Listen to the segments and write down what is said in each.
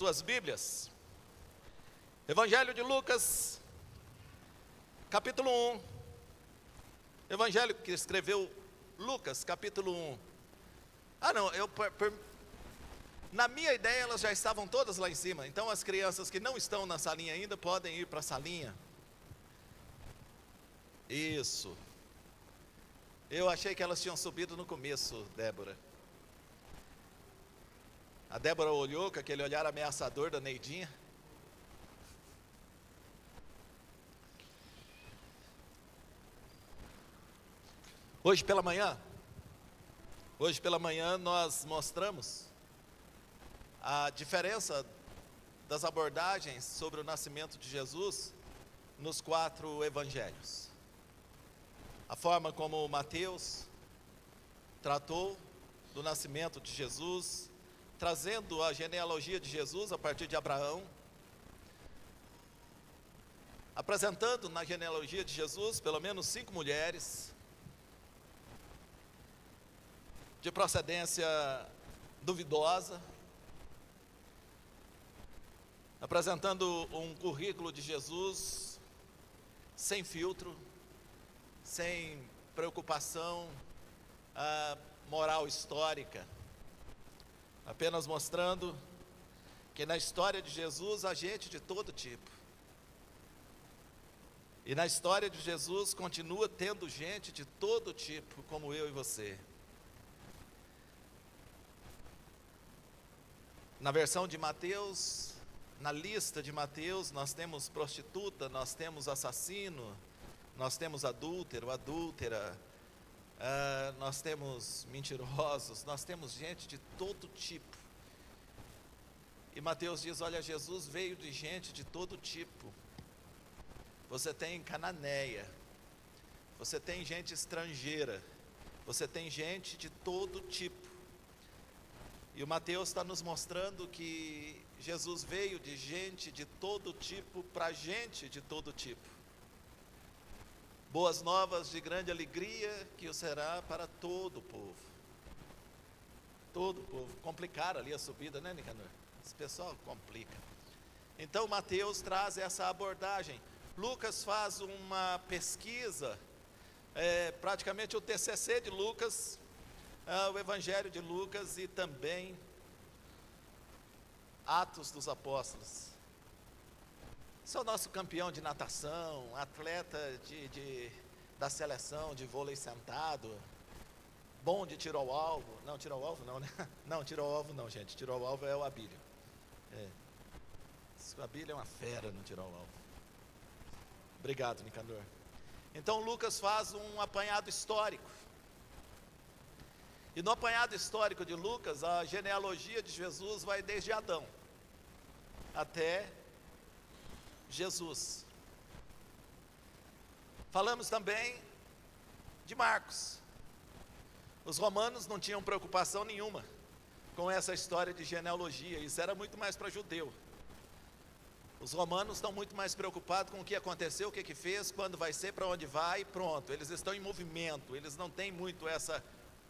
Suas Bíblias, Evangelho de Lucas, capítulo 1, Evangelho que escreveu Lucas, capítulo 1. Na minha ideia elas já estavam todas lá em cima, então as crianças que não estão na salinha ainda podem ir para a salinha. Isso. Eu achei que elas tinham subido no começo, Débora. A Débora olhou com aquele olhar ameaçador da Neidinha. Hoje pela manhã nós mostramos a diferença das abordagens sobre o nascimento de Jesus nos 4 evangelhos. A forma como Mateus tratou do nascimento de Jesus, trazendo a genealogia de Jesus a partir de Abraão, apresentando na genealogia de Jesus pelo menos 5 mulheres, de procedência duvidosa, apresentando um currículo de Jesus sem filtro, sem preocupação moral histórica, apenas mostrando que na história de Jesus há gente de todo tipo, e na história de Jesus continua tendo gente de todo tipo, como eu e você. Na versão de Mateus, na lista de Mateus, nós temos prostituta, nós temos assassino, nós temos adúltero, adúltera, nós temos mentirosos, nós temos gente de todo tipo. E Mateus diz: olha, Jesus veio de gente de todo tipo. Você tem cananeia, você tem gente estrangeira, você tem gente de todo tipo. E o Mateus está nos mostrando que Jesus veio de gente de todo tipo para gente de todo tipo. Boas novas de grande alegria que o será para todo o povo. Todo o povo. Complicaram ali a subida, né, Nicanor? Esse pessoal complica. Então Mateus traz essa abordagem. Lucas faz uma pesquisa, praticamente o TCC de Lucas, o Evangelho de Lucas e também Atos dos Apóstolos. Esse é o nosso campeão de natação, atleta da seleção de vôlei sentado, bom de tiro ao alvo. Não, tiro ao alvo não, né? Não, tiro ao alvo não, gente. Tiro ao alvo é o Abílio. O Abílio é uma fera no tiro ao alvo. Obrigado, Nicanor. Então Lucas faz um apanhado histórico. E no apanhado histórico de Lucas, a genealogia de Jesus vai desde Adão até Jesus. Falamos também de Marcos. Os romanos não tinham preocupação nenhuma com essa história de genealogia, isso era muito mais para judeu. Os romanos estão muito mais preocupados com o que aconteceu, o que fez, quando vai ser, para onde vai, pronto. Eles estão em movimento, eles não têm muito essa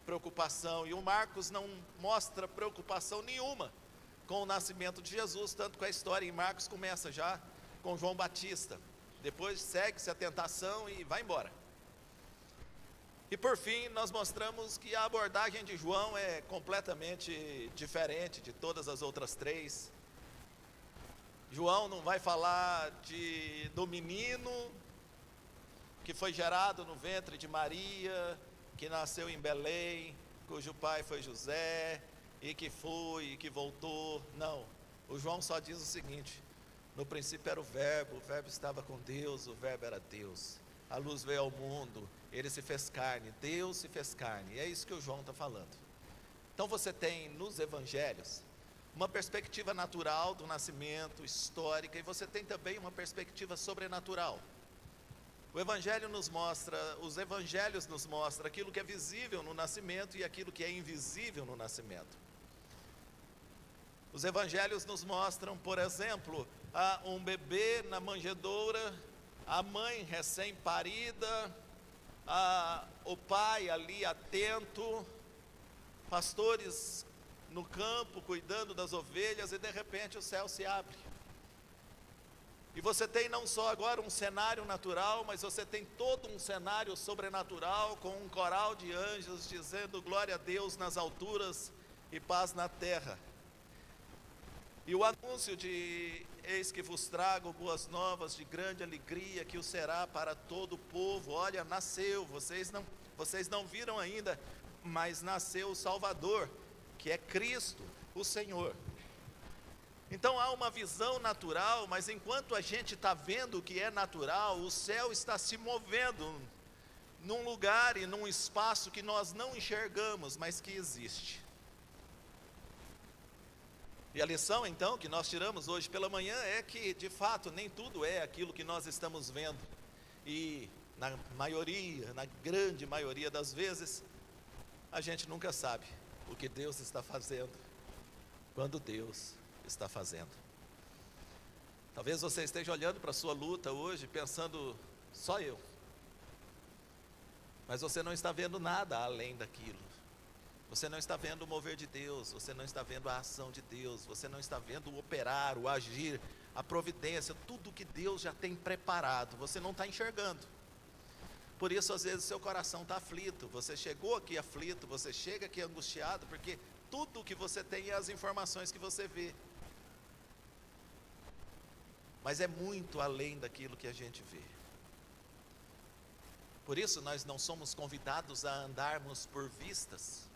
preocupação. E o Marcos não mostra preocupação nenhuma com o nascimento de Jesus, tanto que a história em Marcos começa já com João Batista, depois segue-se a tentação e vai embora. E por fim nós mostramos que a abordagem de João é completamente diferente de todas as outras 3. João não vai falar do menino que foi gerado no ventre de Maria, que nasceu em Belém, cujo pai foi José, e que foi, e que voltou. Não, o João só diz o seguinte: no princípio era o verbo estava com Deus, o verbo era Deus. A luz veio ao mundo, ele se fez carne, Deus se fez carne. E é isso que o João está falando. Então você tem nos evangelhos uma perspectiva natural do nascimento, histórica, e você tem também uma perspectiva sobrenatural. Os evangelhos nos mostram aquilo que é visível no nascimento e aquilo que é invisível no nascimento. Os evangelhos nos mostram, por exemplo, um bebê na manjedoura, a mãe recém-parida, o pai ali atento, pastores no campo, cuidando das ovelhas, e de repente o céu se abre. E você tem não só agora um cenário natural, mas você tem todo um cenário sobrenatural, com um coral de anjos dizendo glória a Deus nas alturas e paz na terra. E o anúncio de eis que vos trago boas novas de grande alegria, que o será para todo o povo. Olha, nasceu, vocês não viram ainda, mas nasceu o Salvador, que é Cristo, o Senhor. Então há uma visão natural, mas enquanto a gente está vendo o que é natural, o céu está se movendo num lugar e num espaço que nós não enxergamos, mas que existe. E a lição então que nós tiramos hoje pela manhã é que de fato nem tudo é aquilo que nós estamos vendo. E na grande maioria das vezes, a gente nunca sabe o que Deus está fazendo, quando Deus está fazendo. Talvez você esteja olhando para a sua luta hoje pensando, só eu. Mas você não está vendo nada além daquilo. Você não está vendo o mover de Deus, você não está vendo a ação de Deus, você não está vendo o operar, o agir, a providência, tudo que Deus já tem preparado, você não está enxergando. Por isso, às vezes, seu coração está aflito, você chegou aqui aflito, você chega aqui angustiado, porque tudo que você tem é as informações que você vê. Mas é muito além daquilo que a gente vê. Por isso, nós não somos convidados a andarmos por vistas,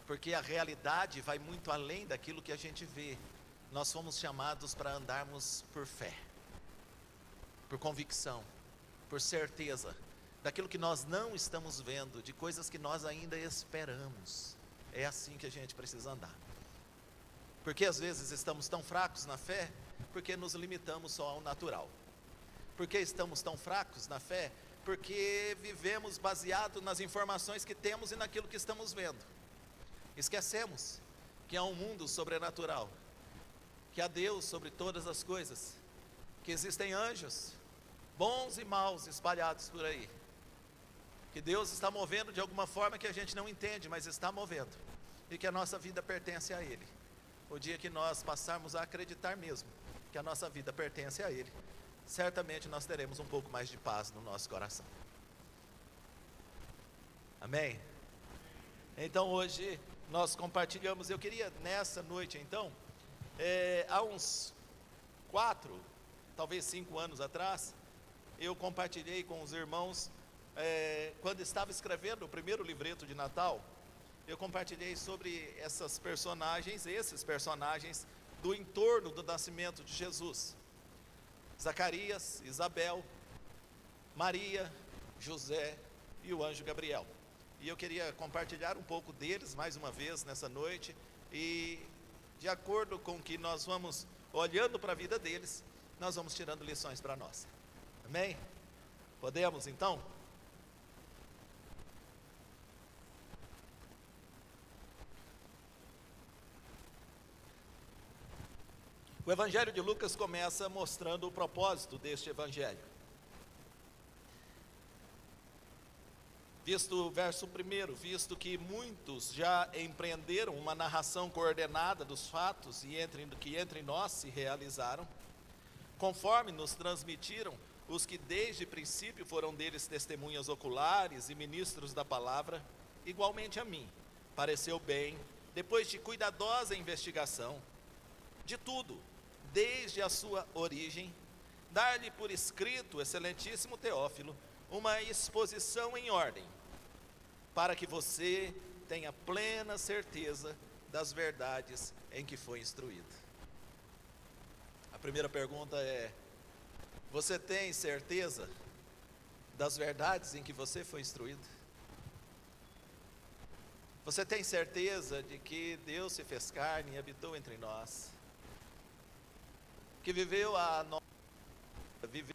porque a realidade vai muito além daquilo que a gente vê. Nós fomos chamados para andarmos por fé, por convicção, por certeza, daquilo que nós não estamos vendo, de coisas que nós ainda esperamos. É assim que a gente precisa andar. Porque às vezes estamos tão fracos na fé, porque nos limitamos só ao natural. Porque estamos tão fracos na fé, porque vivemos baseado nas informações que temos e naquilo que estamos vendo. Esquecemos que há um mundo sobrenatural, que há Deus sobre todas as coisas, que existem anjos, bons e maus, espalhados por aí, que Deus está movendo de alguma forma que a gente não entende, mas está movendo, e que a nossa vida pertence a Ele. O dia que nós passarmos a acreditar mesmo que a nossa vida pertence a Ele, certamente nós teremos um pouco mais de paz no nosso coração. Amém? Então hoje nós compartilhamos, eu queria nessa noite então, há uns 4, talvez 5 anos atrás, eu compartilhei com os irmãos, quando estava escrevendo o primeiro livreto de Natal, eu compartilhei sobre esses personagens do entorno do nascimento de Jesus. Zacarias, Isabel, Maria, José e o anjo Gabriel. E eu queria compartilhar um pouco deles mais uma vez nessa noite, e de acordo com o que nós vamos olhando para a vida deles, nós vamos tirando lições para nós. Amém? Podemos então? O Evangelho de Lucas começa mostrando o propósito deste Evangelho. Visto o verso 1, visto que muitos já empreenderam uma narração coordenada dos fatos que entre nós se realizaram, conforme nos transmitiram os que desde o princípio foram deles testemunhas oculares e ministros da palavra, igualmente a mim, pareceu bem, depois de cuidadosa investigação, de tudo, desde a sua origem, dar-lhe por escrito, excelentíssimo Teófilo, uma exposição em ordem, para que você tenha plena certeza das verdades em que foi instruído. A primeira pergunta é: você tem certeza das verdades em que você foi instruído? Você tem certeza de que Deus se fez carne e habitou entre nós? Que viveu a nossa vida?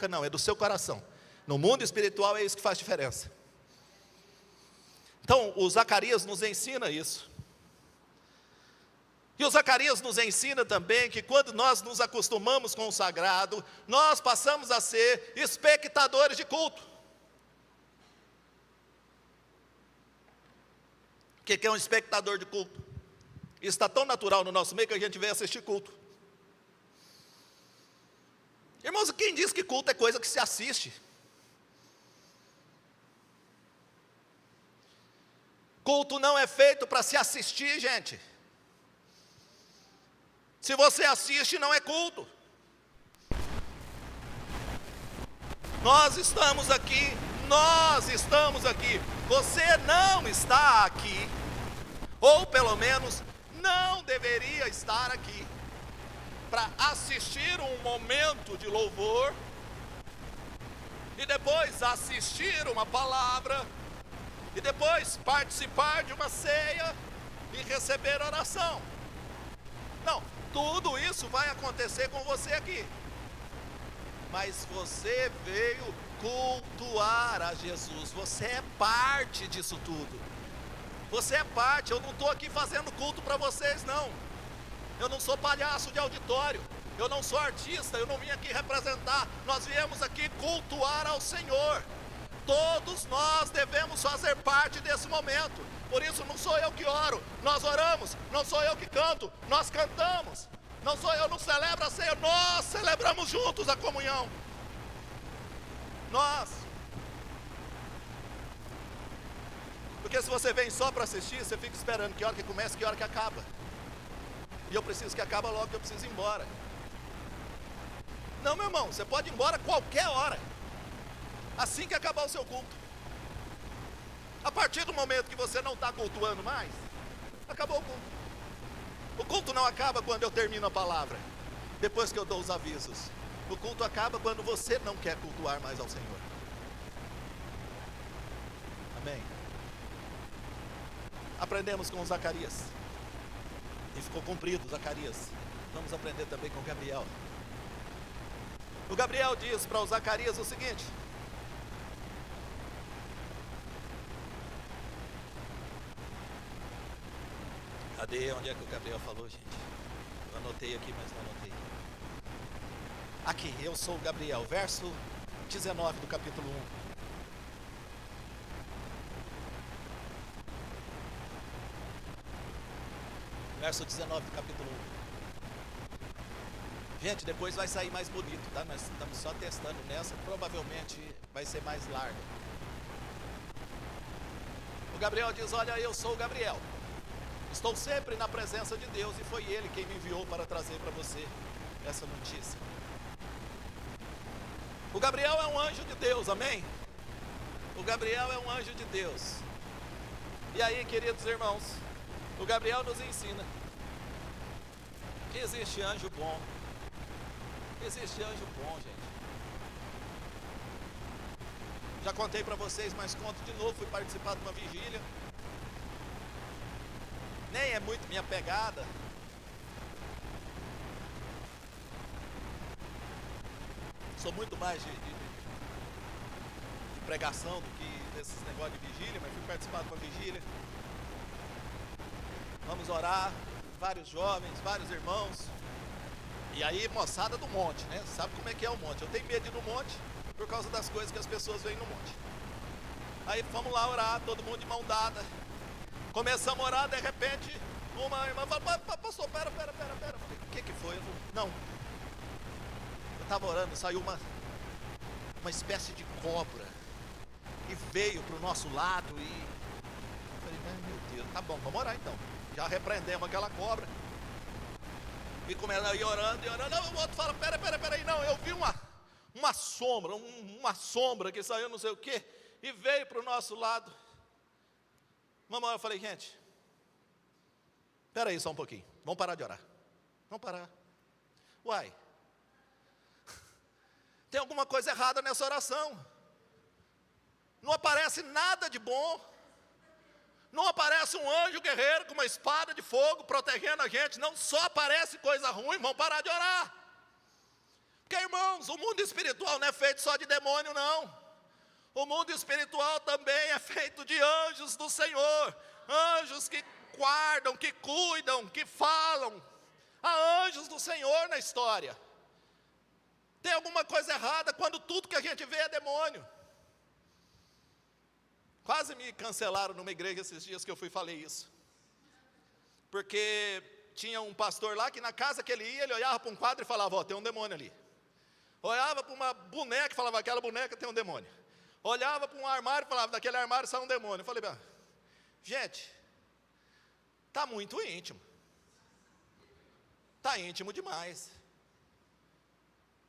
boca não, é do seu coração. No mundo espiritual é isso que faz diferença. Então, o Zacarias nos ensina isso. E o Zacarias nos ensina também que quando nós nos acostumamos com o sagrado, nós passamos a ser espectadores de culto. O que é um espectador de culto? Isso está tão natural no nosso meio que a gente vem assistir culto. Irmãos, quem diz que culto é coisa que se assiste? Culto não é feito para se assistir, gente. Se você assiste, não é culto. Nós estamos aqui. Você não está aqui, ou pelo menos não deveria estar aqui, para assistir um momento de louvor, e depois assistir uma palavra, e depois participar de uma ceia, e receber oração. Não, tudo isso vai acontecer com você aqui, mas você veio cultuar a Jesus, você é parte disso tudo, você é parte. Eu não estou aqui fazendo culto para vocês não, eu não sou palhaço de auditório, eu não sou artista, eu não vim aqui representar, nós viemos aqui cultuar ao Senhor. Todos nós devemos fazer parte desse momento. Por isso não sou eu que oro, nós oramos. Não sou eu que canto, nós cantamos. Não sou eu, não celebro a ceia, nós celebramos juntos a comunhão. Nós. Porque se você vem só para assistir, você fica esperando que hora que começa, que hora que acaba. E eu preciso que acabe logo, que eu preciso ir embora. Não, meu irmão, você pode ir embora qualquer hora, assim que acabar o seu culto. A partir do momento que você não está cultuando mais, acabou o culto. O culto não acaba quando eu termino a palavra, depois que eu dou os avisos. O culto acaba quando você não quer cultuar mais ao Senhor. Amém? Aprendemos com Zacarias, e ficou cumprido Zacarias. Vamos aprender também com Gabriel. O Gabriel diz para o Zacarias o seguinte: cadê? Onde é que o Gabriel falou, gente? Eu anotei aqui, mas não anotei. Aqui, eu sou o Gabriel, verso 19 do capítulo 1. Verso 19 do capítulo 1. Gente, depois vai sair mais bonito, tá? Nós estamos só testando nessa, provavelmente vai ser mais largo. O Gabriel diz: olha, eu sou o Gabriel. Estou sempre na presença de Deus e foi Ele quem me enviou para trazer para você essa notícia. O Gabriel é um anjo de Deus, amém? O Gabriel é um anjo de Deus. E aí, queridos irmãos, o Gabriel nos ensina que existe anjo bom. Existe anjo bom, gente. Já contei para vocês, mas conto de novo. Fui participar de uma vigília. Nem é muito minha pegada. Sou muito mais de pregação do que desses negócios de vigília, mas fui participar de uma vigília. Vamos orar, vários jovens, vários irmãos. E aí, moçada do monte, né? Sabe como é que é o monte? Eu tenho medo de ir no monte por causa das coisas que as pessoas veem no monte. Aí fomos lá orar, todo mundo de mão dada. Começamos a orar, de repente, uma irmã falou: pastor, pera. Eu falei: o que foi? Eu falei: não. Eu estava orando, saiu uma espécie de cobra e veio para o nosso lado e... eu falei: meu Deus, tá bom, vamos orar então. Já repreendemos aquela cobra. E começamos a ir orando. O outro fala: peraí, não, eu vi uma sombra que saiu não sei o quê e veio para o nosso lado. Mamãe, eu falei: gente, peraí só um pouquinho, vamos parar de orar. Vamos parar. Uai, tem alguma coisa errada nessa oração. Não aparece nada de bom. Não aparece um anjo guerreiro com uma espada de fogo protegendo a gente. Não, só aparece coisa ruim. Vamos parar de orar. Porque, irmãos, o mundo espiritual não é feito só de demônio, não. O mundo espiritual também é feito de anjos do Senhor. Anjos que guardam, que cuidam, que falam. Há anjos do Senhor na história. Tem alguma coisa errada quando tudo que a gente vê é demônio. Quase me cancelaram numa igreja esses dias que eu fui e falei isso. Porque tinha um pastor lá que na casa que ele ia, ele olhava para um quadro e falava, ó, tem um demônio ali. Olhava para uma boneca e falava, aquela boneca tem um demônio. Olhava para um armário e falava, daquele armário sai um demônio. Eu falei, gente, está muito íntimo. Está íntimo demais.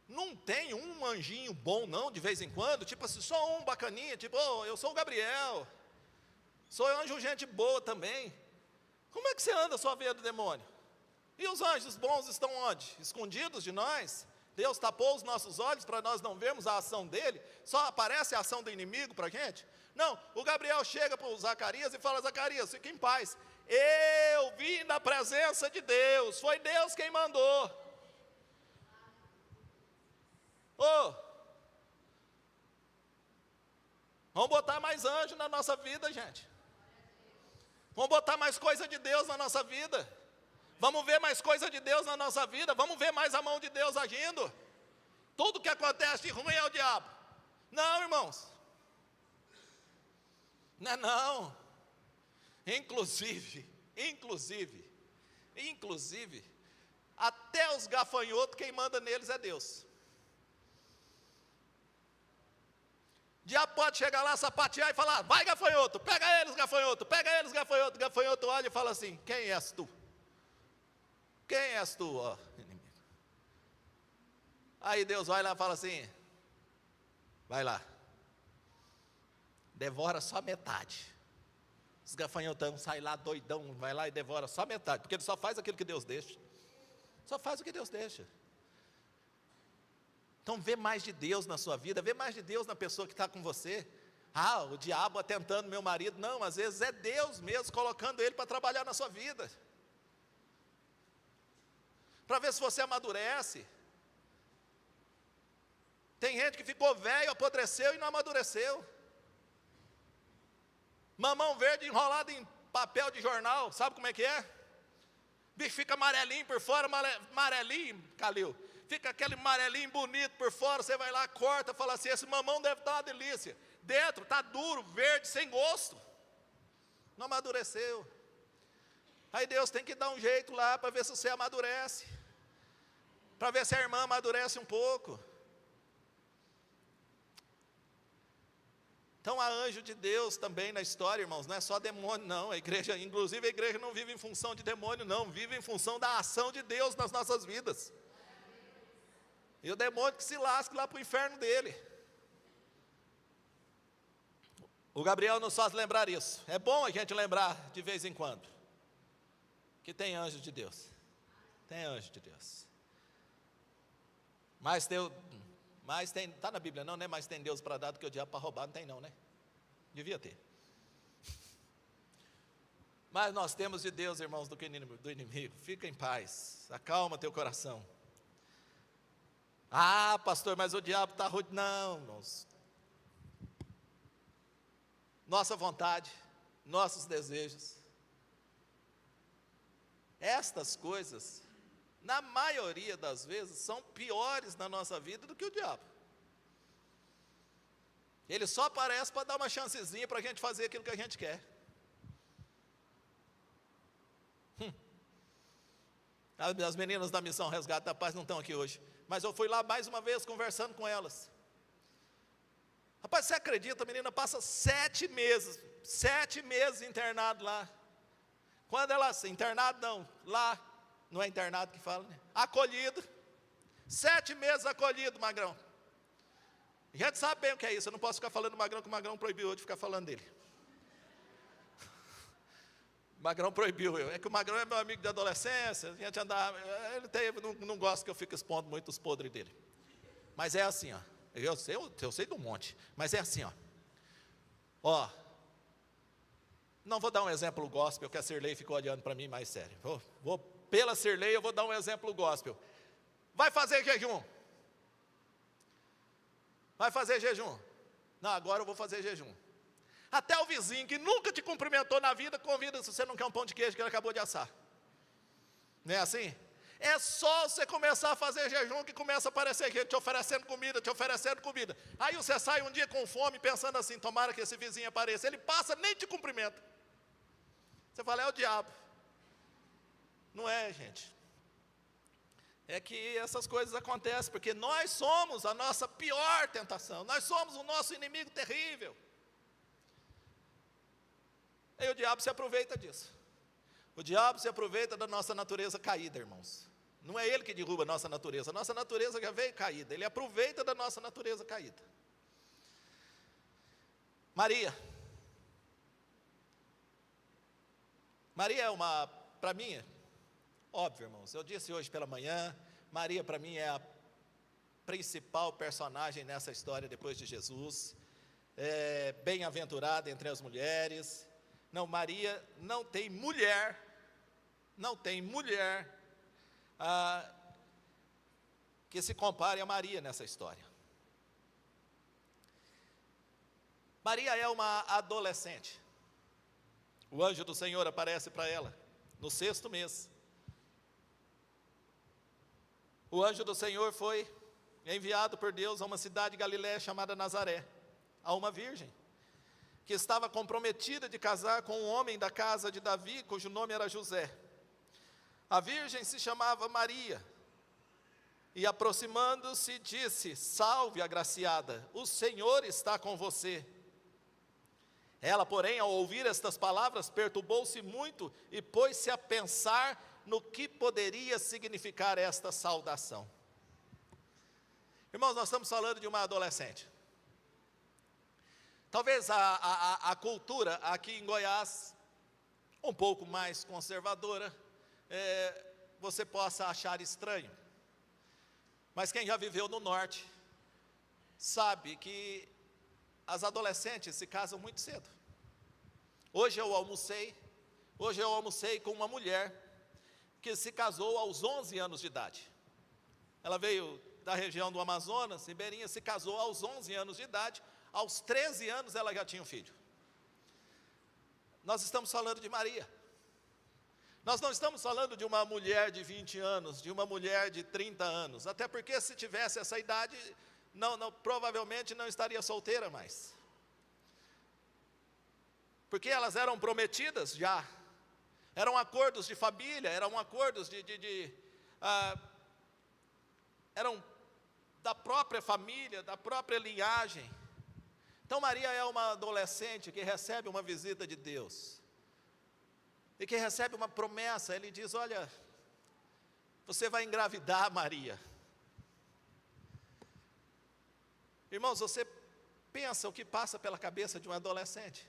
Não tem um anjinho bom não, de vez em quando, tipo assim, só um bacaninha, tipo, eu sou o Gabriel, sou anjo gente boa também. Como é que você anda só vendo demônio? E os anjos bons estão onde? Escondidos de nós? Deus tapou os nossos olhos para nós não vermos a ação dele? Só aparece a ação do inimigo para a gente? Não, o Gabriel chega para o Zacarias e fala, Zacarias, fique em paz. Eu vim na presença de Deus, foi Deus quem mandou. Vamos botar mais anjo na nossa vida, gente. Vamos botar mais coisa de Deus na nossa vida. Vamos ver mais coisa de Deus na nossa vida. Vamos ver mais a mão de Deus agindo. Tudo que acontece de ruim é o diabo. Não, irmãos. Não é não. Inclusive, até os gafanhotos, quem manda neles é Deus. O diabo pode chegar lá, sapatear e falar, vai gafanhoto, pega eles gafanhoto, pega eles gafanhoto. Gafanhoto olha e fala assim, quem és tu? Quem és tu, ó inimigo? Aí Deus vai lá e fala assim, vai lá, devora só metade. Os gafanhotão saem lá doidão, vai lá e devora só metade, porque ele só faz aquilo que Deus deixa. Só faz o que Deus deixa. Então vê mais de Deus na sua vida, vê mais de Deus na pessoa que está com você. O diabo atentando meu marido. Não, às vezes é Deus mesmo colocando ele para trabalhar na sua vida. Para ver se você amadurece. Tem gente que ficou velho, apodreceu e não amadureceu. Mamão verde enrolado em papel de jornal, sabe como é que é? Bicho fica amarelinho por fora, amarelinho, Calil. Fica aquele amarelinho bonito por fora, você vai lá, corta, fala assim, esse mamão deve estar uma delícia. Dentro está duro, verde, sem gosto. Não amadureceu. Aí Deus tem que dar um jeito lá para ver se você amadurece. Para ver se a irmã amadurece um pouco. Então há anjo de Deus também na história, irmãos, não é só demônio não, inclusive a igreja não vive em função de demônio não, vive em função da ação de Deus nas nossas vidas. E o demônio que se lasque lá para o inferno dele. O Gabriel nos faz lembrar isso. É bom a gente lembrar de vez em quando que tem anjo de Deus. Tem anjo de Deus. Mas tem, está na Bíblia não, né? Mas tem Deus para dar do que o diabo para roubar, não tem não, né? Devia ter. Mas nós temos de Deus, irmãos, do inimigo. Fica em paz, acalma teu coração. Pastor, mas o diabo está ruim. Não, irmãos. Nossa vontade, nossos desejos. Estas coisas, na maioria das vezes, são piores na nossa vida do que o diabo. Ele só aparece para dar uma chancezinha para a gente fazer aquilo que a gente quer. As meninas da Missão Resgate da Paz não estão aqui hoje, mas eu fui lá mais uma vez conversando com elas. Rapaz, você acredita, a menina passa 7 meses internado lá. Quando ela, internado não, lá, não é internado que fala, né? Acolhido, 7 meses acolhido, Magrão. A gente sabe bem o que é isso, eu não posso ficar falando do Magrão, que o Magrão proibiu eu de ficar falando dele. O Magrão proibiu eu, é que o Magrão é meu amigo de adolescência, a gente andava, não gosta que eu fique expondo muito os podres dele. Mas é assim, ó, eu sei de um monte, mas é assim, ó, não vou dar um exemplo gospel, que a Sirlei ficou olhando para mim mais sério, pela Sirlei eu vou dar um exemplo gospel. Vai fazer jejum, Vai fazer jejum? Não, agora eu vou fazer jejum. Até o vizinho que nunca te cumprimentou na vida, convida se você não quer um pão de queijo que ele acabou de assar. Não é assim? É só você começar a fazer jejum que começa a aparecer gente te oferecendo comida, te oferecendo comida. Aí você sai um dia com fome pensando assim, tomara que esse vizinho apareça. Ele passa, nem te cumprimenta. Você fala, é o diabo. Não é, gente. É que essas coisas acontecem, porque nós somos a nossa pior tentação. Nós somos o nosso inimigo terrível. Aí o diabo se aproveita disso. O diabo se aproveita da nossa natureza caída, irmãos. Não é ele que derruba a nossa natureza já veio caída. Ele aproveita da nossa natureza caída. Maria é para mim, óbvio, irmãos, eu disse hoje pela manhã, Maria para mim é a principal personagem nessa história depois de Jesus. É bem-aventurada entre as mulheres. Não, Maria não tem mulher que se compare a Maria nessa história. Maria é uma adolescente. O anjo do Senhor aparece para ela no 6º mês. O anjo do Senhor foi enviado por Deus a uma cidade de Galiléia chamada Nazaré, a uma virgem que estava comprometida de casar com um homem da casa de Davi, cujo nome era José. A virgem se chamava Maria, e aproximando-se disse, salve agraciada, o Senhor está com você. Ela, porém, ao ouvir estas palavras, perturbou-se muito e pôs-se a pensar no que poderia significar esta saudação. Irmãos, nós estamos falando de uma adolescente. Talvez a cultura aqui em Goiás, um pouco mais conservadora, você possa achar estranho. Mas quem já viveu no norte, sabe que as adolescentes se casam muito cedo. Hoje eu almocei com uma mulher que se casou aos 11 anos de idade. Ela veio da região do Amazonas, ribeirinha, se casou aos 11 anos de idade. Aos 13 anos ela já tinha um filho. Nós estamos falando de Maria. Nós não estamos falando de uma mulher de 20 anos, de uma mulher de 30 anos. Até porque se tivesse essa idade, provavelmente não estaria solteira mais. Porque elas eram prometidas já. Eram acordos de família, eram acordos eram da própria família, da própria linhagem. Então Maria é uma adolescente que recebe uma visita de Deus. E que recebe uma promessa. Ele diz, olha, você vai engravidar, Maria. Irmãos, você pensa o que passa pela cabeça de um adolescente?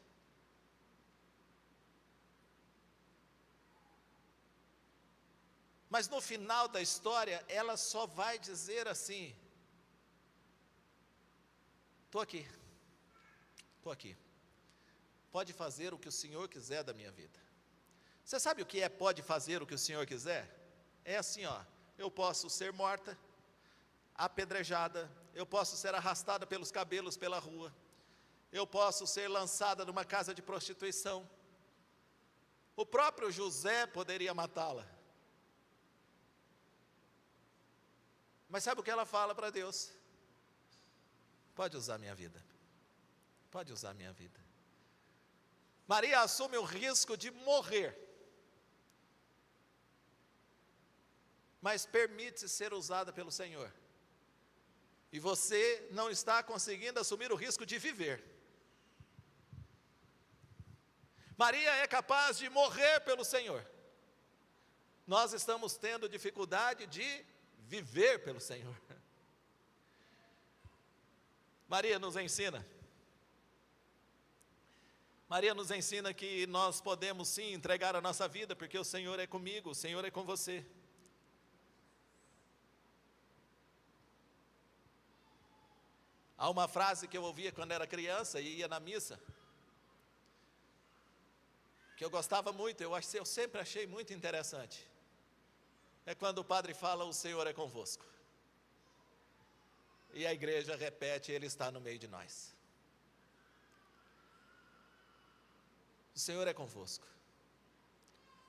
Mas no final da história, ela só vai dizer assim, estou aqui, pode fazer o que o Senhor quiser da minha vida. Você sabe o que é pode fazer o que o Senhor quiser? É assim, eu posso ser morta, apedrejada, eu posso ser arrastada pelos cabelos pela rua, eu posso ser lançada numa casa de prostituição. O próprio José poderia matá-la. Mas sabe o que ela fala para Deus? Pode usar minha vida. Pode usar minha vida. Maria assume o risco de morrer, mas permite ser usada pelo Senhor. E você não está conseguindo assumir o risco de viver. Maria é capaz de morrer pelo Senhor. Nós estamos tendo dificuldade de viver pelo Senhor. Maria nos ensina que nós podemos sim entregar a nossa vida, porque o Senhor é comigo, o Senhor é com você. Há uma frase que eu ouvia quando era criança e ia na missa, que eu gostava muito, eu sempre achei muito interessante. É quando o padre fala, o Senhor é convosco. E a igreja repete: Ele está no meio de nós. O Senhor é convosco.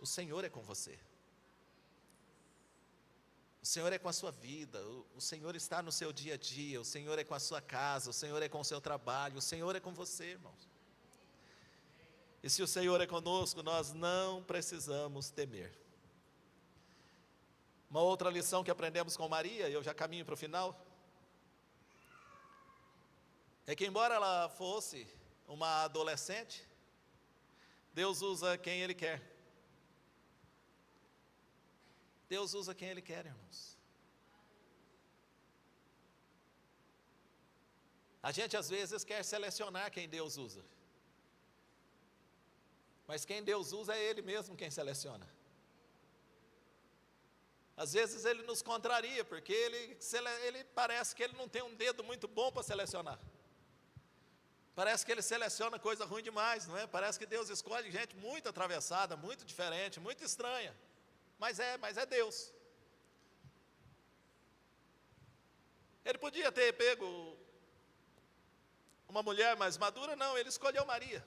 O Senhor é com você. O Senhor é com a sua vida. O Senhor está no seu dia a dia. O Senhor é com a sua casa. O Senhor é com o seu trabalho. O Senhor é com você, irmãos. E se o Senhor é conosco, nós não precisamos temer. Uma outra lição que aprendemos com Maria, e eu já caminho para o final, é que embora ela fosse uma adolescente, Deus usa quem Ele quer. Deus usa quem Ele quer, irmãos. A gente às vezes quer selecionar quem Deus usa, mas quem Deus usa é Ele mesmo quem seleciona. Às vezes Ele nos contraria, porque ele parece que Ele não tem um dedo muito bom para selecionar. Parece que Ele seleciona coisa ruim demais, não é? Parece que Deus escolhe gente muito atravessada, muito diferente, muito estranha. Mas é Deus. Ele podia ter pego uma mulher mais madura, não, Ele escolheu Maria.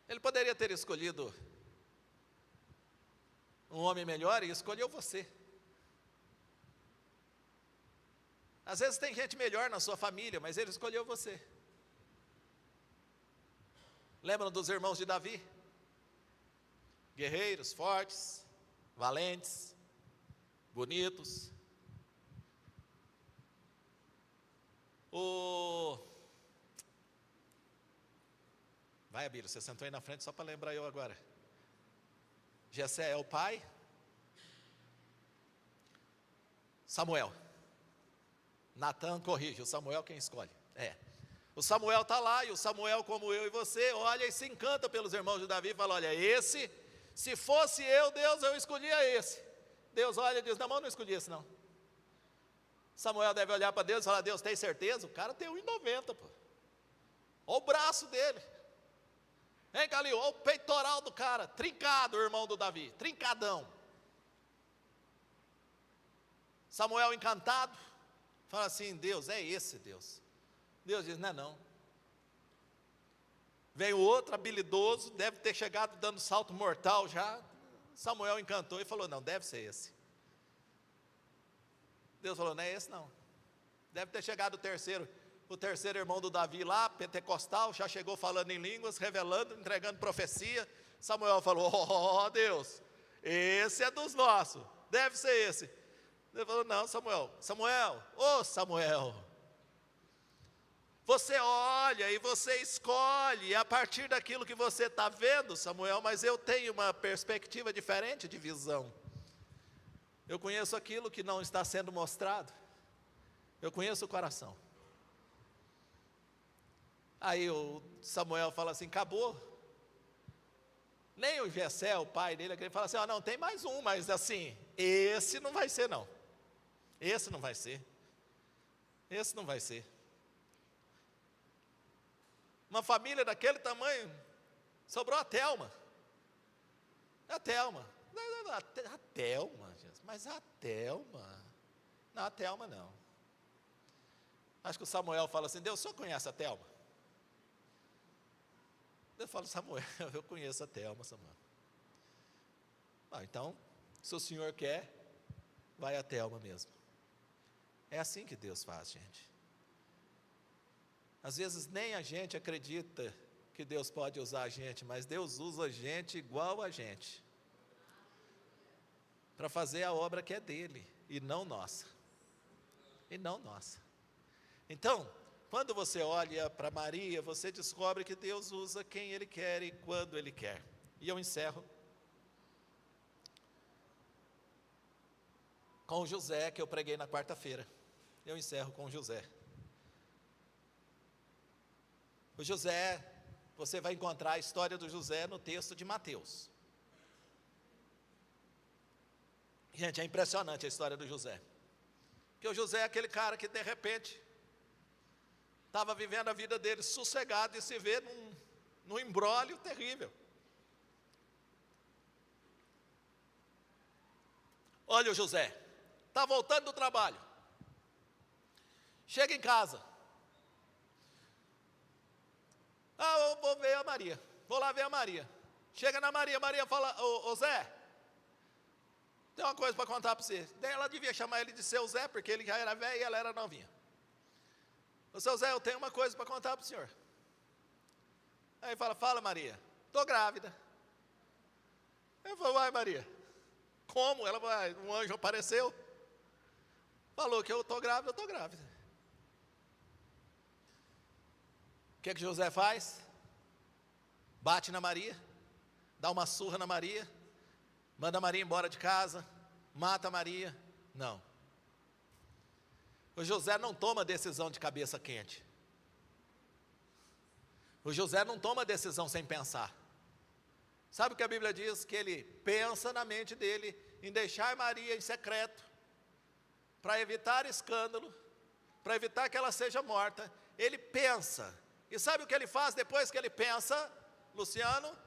Ele poderia ter escolhido um homem melhor e escolheu você. Às vezes tem gente melhor na sua família, mas Ele escolheu você. Lembram dos irmãos de Davi? Guerreiros, fortes, valentes, bonitos. Vai, Abílio, você sentou aí na frente só para lembrar eu agora. Jessé é o pai. Samuel. Natan corrige, o Samuel quem escolhe. O Samuel está lá, e o Samuel, como eu e você, olha e se encanta pelos irmãos de Davi e fala: olha, esse, se fosse eu, Deus, eu escolhia esse. Deus olha e diz: não, eu não escolhi esse não. Samuel deve olhar para Deus e falar: Deus, tem certeza? O cara tem 1,90, pô. Olha o braço dele. Hein, Calil? Olha o peitoral do cara, trincado, o irmão do Davi, trincadão. Samuel encantado, fala assim: Deus, é esse Deus. Deus diz: não é não. Vem o outro habilidoso, deve ter chegado dando salto mortal já. Samuel encantou e falou: não, deve ser esse. Deus falou: não é esse não. Deve ter chegado o terceiro irmão do Davi lá, pentecostal, já chegou falando em línguas, revelando, entregando profecia. Samuel falou: ó Deus, esse é dos nossos, deve ser esse. Deus falou: não, Samuel, Samuel, você olha e você escolhe a partir daquilo que você está vendo, Samuel, mas eu tenho uma perspectiva diferente de visão. Eu conheço aquilo que não está sendo mostrado. Eu conheço o coração. Aí o Samuel fala assim: acabou. Nem o Jessé, o pai dele, ele fala assim: não, tem mais um, mas assim, esse não vai ser não. Esse não vai ser. Esse não vai ser. Uma família daquele tamanho, sobrou a Thelma. A Thelma, Jesus, mas a Thelma, não, a Thelma não. Acho que o Samuel fala assim: Deus, o senhor conhece a Thelma? Eu falo: Samuel, eu conheço a Thelma, Samuel. Então, se o senhor quer, vai a Thelma mesmo. É assim que Deus faz, gente. Às vezes nem a gente acredita que Deus pode usar a gente, mas Deus usa a gente igual a gente, para fazer a obra que é dele, e não nossa. E não nossa. Então, quando você olha para Maria, você descobre que Deus usa quem Ele quer e quando Ele quer. E eu encerro com o José, que eu preguei na quarta-feira. Eu encerro com o José. O José, você vai encontrar a história do José no texto de Mateus. Gente, é impressionante a história do José. Porque o José é aquele cara que de repente estava vivendo a vida dele sossegado e se vê num imbróglio terrível. Olha o José, está voltando do trabalho, chega em casa, eu vou ver a Maria, vou lá ver a Maria, chega na Maria, Maria fala, ô Zé, tem uma coisa para contar para você. Daí ela devia chamar ele de seu Zé, porque ele já era velho e ela era novinha. Ô seu Zé, eu tenho uma coisa para contar para o senhor. Aí fala, fala Maria, estou grávida. Eu falo, vai Maria, como? Ela vai, um anjo apareceu, falou que eu estou grávida, eu estou grávida. O que José faz? Bate na Maria, dá uma surra na Maria, manda a Maria embora de casa, mata a Maria. Não. O José não toma decisão de cabeça quente. O José não toma decisão sem pensar. Sabe o que a Bíblia diz? Que ele pensa na mente dele em deixar Maria em secreto, para evitar escândalo, para evitar que ela seja morta. Ele pensa. E sabe o que ele faz depois que ele pensa, Luciano?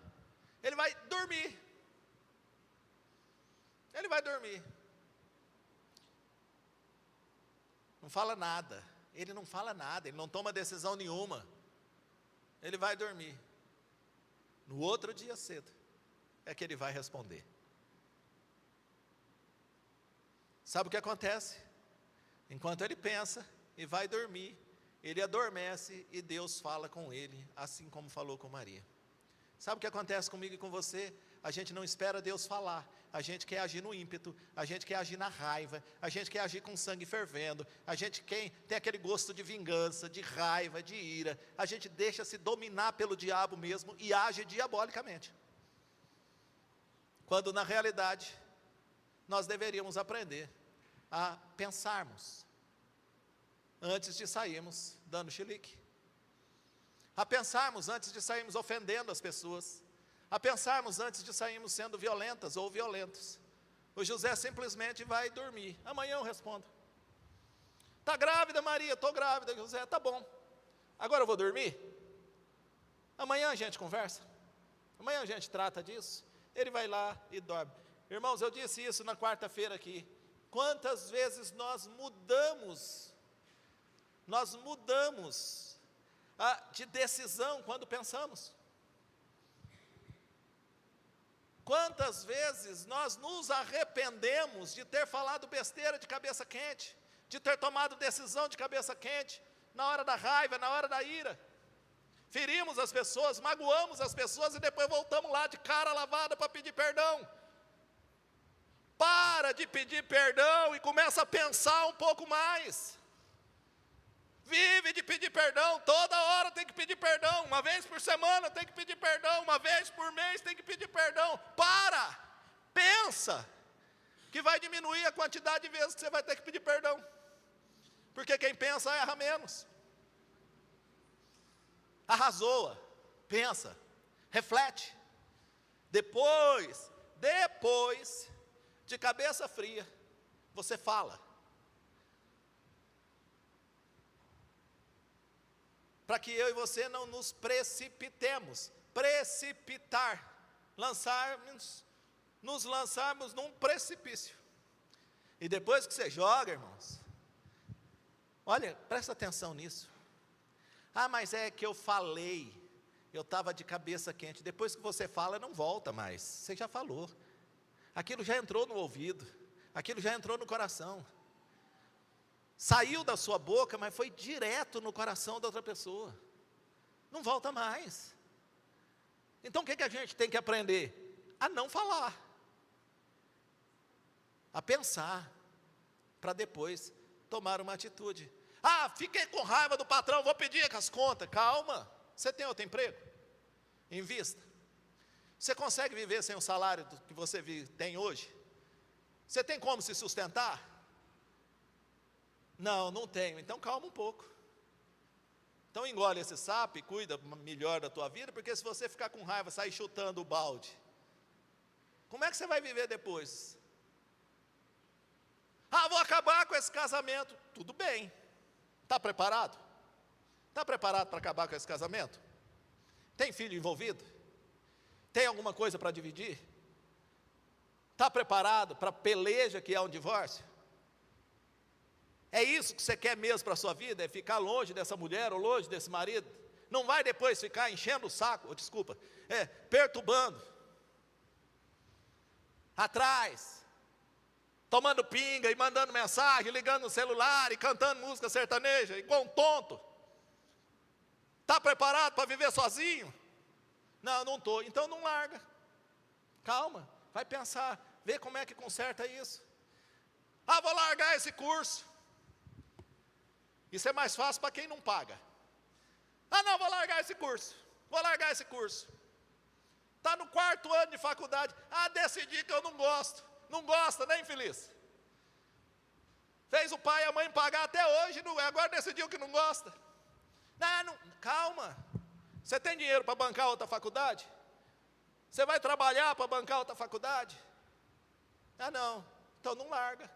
Ele vai dormir. Ele vai dormir. Não fala nada. Ele não fala nada, ele não toma decisão nenhuma. Ele vai dormir. No outro dia cedo é que ele vai responder. Sabe o que acontece? Enquanto ele pensa e vai dormir, ele adormece e Deus fala com ele, assim como falou com Maria. Sabe o que acontece comigo e com você? A gente não espera Deus falar, a gente quer agir no ímpeto, a gente quer agir na raiva, a gente quer agir com sangue fervendo, a gente tem aquele gosto de vingança, de raiva, de ira, a gente deixa se dominar pelo diabo mesmo e age diabolicamente. Quando na realidade, nós deveríamos aprender a pensarmos, antes de sairmos dando chilique, a pensarmos antes de sairmos ofendendo as pessoas, a pensarmos antes de sairmos sendo violentas ou violentos. O José simplesmente vai dormir. Amanhã eu respondo. Está grávida Maria? Estou grávida. José, tá bom. Agora eu vou dormir? Amanhã a gente conversa. Amanhã a gente trata disso. Ele vai lá e dorme. Irmãos, eu disse isso na quarta-feira aqui. Quantas vezes nós mudamos de decisão quando pensamos? Quantas vezes nós nos arrependemos de ter falado besteira de cabeça quente, de ter tomado decisão de cabeça quente, na hora da raiva, na hora da ira, ferimos as pessoas, magoamos as pessoas e depois voltamos lá de cara lavada para pedir perdão. Para de pedir perdão e começa a pensar um pouco mais. Vive de pedir perdão, toda hora tem que pedir perdão, uma vez por semana tem que pedir perdão, uma vez por mês tem que pedir perdão. Pensa, que vai diminuir a quantidade de vezes que você vai ter que pedir perdão, porque quem pensa erra menos. Arrazoa, pensa, reflete, depois, de cabeça fria, você fala. Para que eu e você não nos precipitemos, nos lançarmos num precipício. E depois que você joga, irmãos, olha, presta atenção nisso. Mas é que eu falei, eu estava de cabeça quente. Depois que você fala, não volta mais, você já falou. Aquilo já entrou no ouvido, aquilo já entrou no coração. Saiu da sua boca, mas foi direto no coração da outra pessoa. Não volta mais. Então o que a gente tem que aprender? A não falar. A pensar. Para depois tomar uma atitude. Fiquei com raiva do patrão, vou pedir as contas. Calma. Você tem outro emprego? Invista. Você consegue viver sem o salário que você tem hoje? Você tem como se sustentar? Não tenho. Então calma um pouco. Então engole esse sapo e cuida melhor da tua vida, porque se você ficar com raiva, sair chutando o balde, como é que você vai viver depois? Vou acabar com esse casamento. Tudo bem. Está preparado? Está preparado para acabar com esse casamento? Tem filho envolvido? Tem alguma coisa para dividir? Está preparado para a peleja que é um divórcio? É isso que você quer mesmo para a sua vida? É ficar longe dessa mulher ou longe desse marido? Não vai depois ficar enchendo o saco, perturbando, atrás, tomando pinga e mandando mensagem, ligando no celular e cantando música sertaneja, igual um tonto. Está preparado para viver sozinho? Não, não estou. Então não larga. Calma, vai pensar, vê como é que conserta isso. Ah, vou largar esse curso. Isso é mais fácil para quem não paga. Ah, não, vou largar esse curso. Está no 4º ano de faculdade. Ah, decidi que eu não gosto. Não gosta, né, infeliz? Fez o pai e a mãe pagar até hoje, agora decidiu que não gosta. Não, calma. Você tem dinheiro para bancar outra faculdade? Você vai trabalhar para bancar outra faculdade? Ah, não. Então não larga.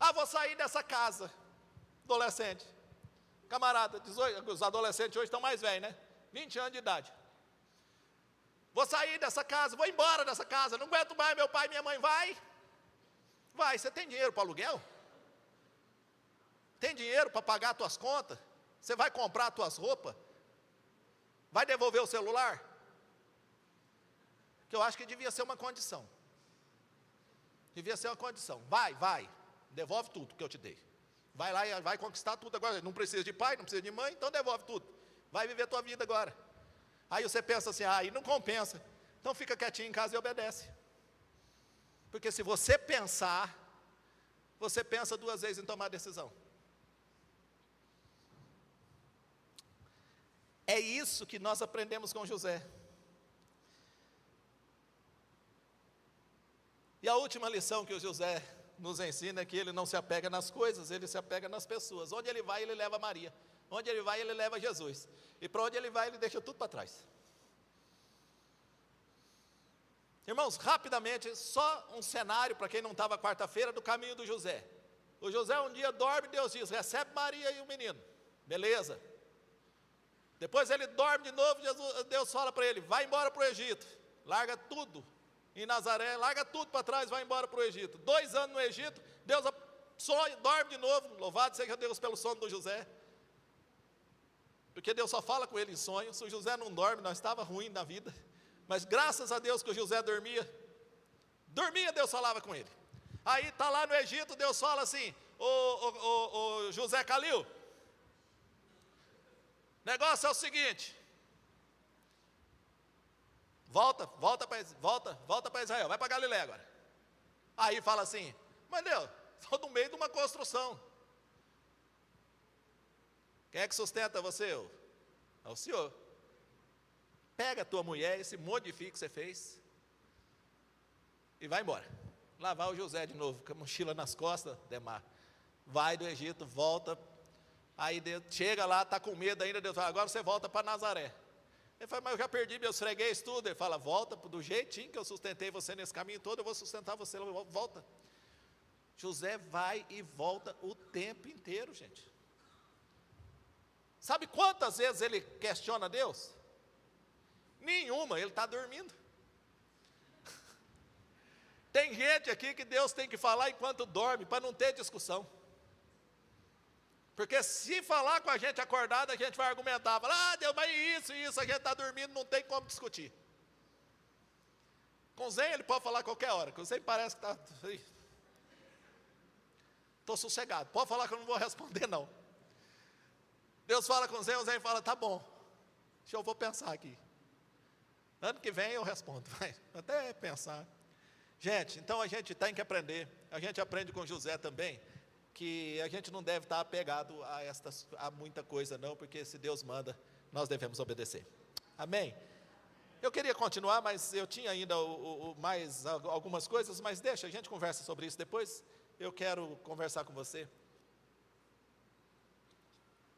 Ah, vou sair dessa casa. Adolescente. Camarada, 18, os adolescentes hoje estão mais velhos, né? 20 anos de idade. Vou sair dessa casa, vou embora dessa casa, não aguento mais meu pai e minha mãe. Vai, você tem dinheiro para aluguel? Tem dinheiro para pagar as tuas contas? Você vai comprar as tuas roupas? Vai devolver o celular? Que eu acho que devia ser uma condição. Vai, devolve tudo que eu te dei. Vai lá e vai conquistar tudo agora. Não precisa de pai, não precisa de mãe, então devolve tudo. Vai viver a tua vida agora. Aí você pensa assim, aí não compensa. Então fica quietinho em casa e obedece. Porque se você pensar, você pensa 2 vezes em tomar decisão. É isso que nós aprendemos com José. E a última lição que o José nos ensina é que ele não se apega nas coisas, ele se apega nas pessoas. Onde ele vai, ele leva Maria. Onde ele vai, ele leva Jesus. E para onde ele vai, ele deixa tudo para trás. Irmãos, rapidamente, só um cenário para quem não estava quarta-feira do caminho do José. O José um dia dorme, Deus diz, recebe Maria e o menino. Beleza. Depois ele dorme de novo, Deus fala para ele, vai embora para o Egito. Larga tudo em Nazaré, larga tudo para trás, vai embora para o Egito. 2 anos no Egito, Deus sonha, dorme de novo. Louvado seja Deus pelo sono do José. Porque Deus só fala com ele em sonho. Se o José não dorme, nós estava ruim na vida. Mas graças a Deus que o José dormia, Deus falava com ele. Aí está lá no Egito, Deus fala assim, o José Calil, negócio é o seguinte, volta para Israel, vai para Galiléia agora. Aí fala assim, mas Deus, estou no meio de uma construção. Quem é que sustenta você? É o Senhor. Pega a tua mulher, esse modifique que você fez, e vai embora. Lá vai o José de novo, com a mochila nas costas, Demar. Vai do Egito, volta. Aí Deus, chega lá, está com medo ainda, Deus fala, agora você volta para Nazaré. Ele fala, mas eu já perdi meus freguês, tudo. Ele fala, volta do jeitinho que eu sustentei você nesse caminho todo, eu vou sustentar você, volta. José vai e volta o tempo inteiro, gente. Sabe quantas vezes ele questiona Deus? Nenhuma, ele está dormindo. Tem gente aqui que Deus tem que falar enquanto dorme, para não ter discussão. Porque se falar com a gente acordado, a gente vai argumentar, falar, Deus, mas isso, a gente está dormindo, não tem como discutir. Com o Zen ele pode falar a qualquer hora, com o Zen parece que está... Estou sossegado, pode falar que eu não vou responder não. Deus fala com o Zen fala, tá bom, eu vou pensar aqui. Ano que vem eu respondo, vai, até pensar. Gente, então a gente tem que aprender, a gente aprende com José também, que a gente não deve estar apegado a muita coisa não, porque se Deus manda, nós devemos obedecer. Amém? Eu queria continuar, mas eu tinha ainda mais algumas coisas, mas deixa, a gente conversa sobre isso depois. Eu quero conversar com você.